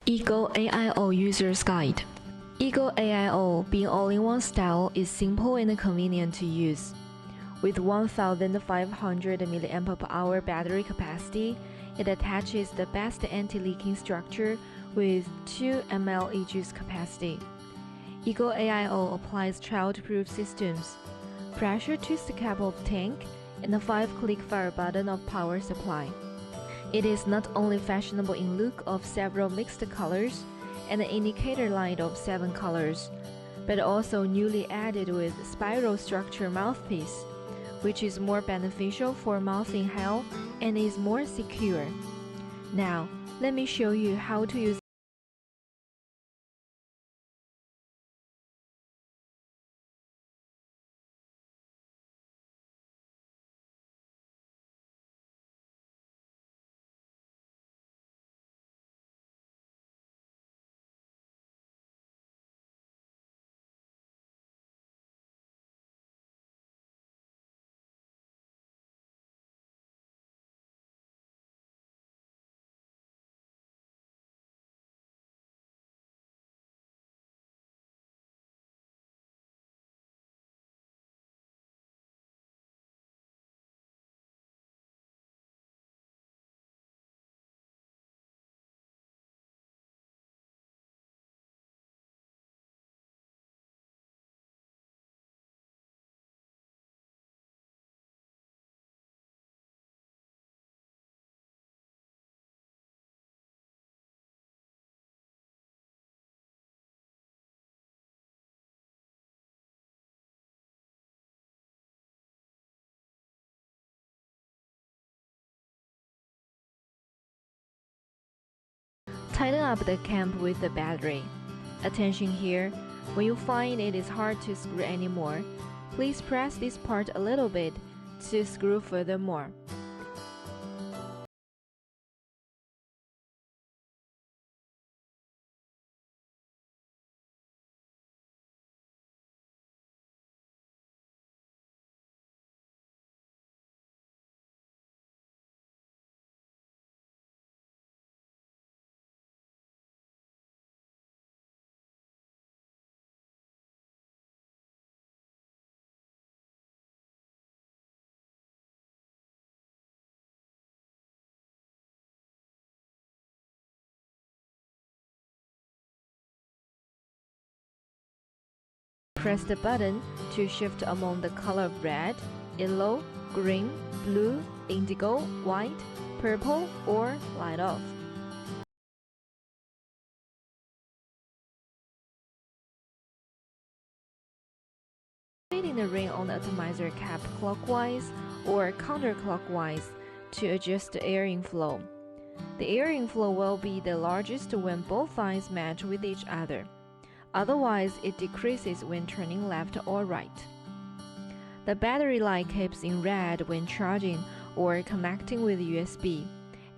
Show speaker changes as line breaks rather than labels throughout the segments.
Eagle AIO User's Guide. Eagle AIO, being all-in-one style, is simple and convenient to use. With 1,500 mAh battery capacity, it attaches the best anti-leaking structure with 2 ml e-juice capacity. Eagle AIO applies child-proof systems, pressure to the cap of tank, and a 5-click fire button of power supply. It is not only fashionable in look of several mixed colors and an indicator light of 7 colors, but also newly added with spiral structure mouthpiece, which is more beneficial for mouth inhale and is more secure. Now, let me show you how to use tighten up the cap with the battery. Attention here, when you find it is hard to screw anymore, please press this part a little bit to screw furthermore. Press the button to shift among the color of red, yellow, green, blue, indigo, white, purple, or light off. Rotating the ring on the atomizer cap clockwise or counterclockwise to adjust the air inflow. The air inflow will be the largest when both sides match with each other. Otherwise, it decreases when turning left or right. The battery light keeps in red when charging or connecting with USB,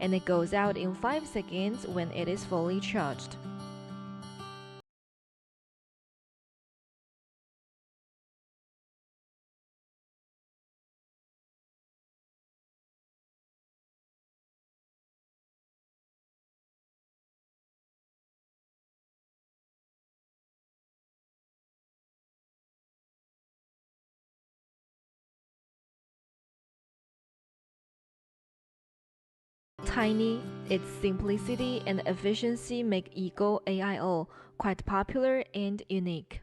and it goes out in 5 seconds when it is fully charged. Tiny, its simplicity and efficiency make Eagle AIO quite popular and unique.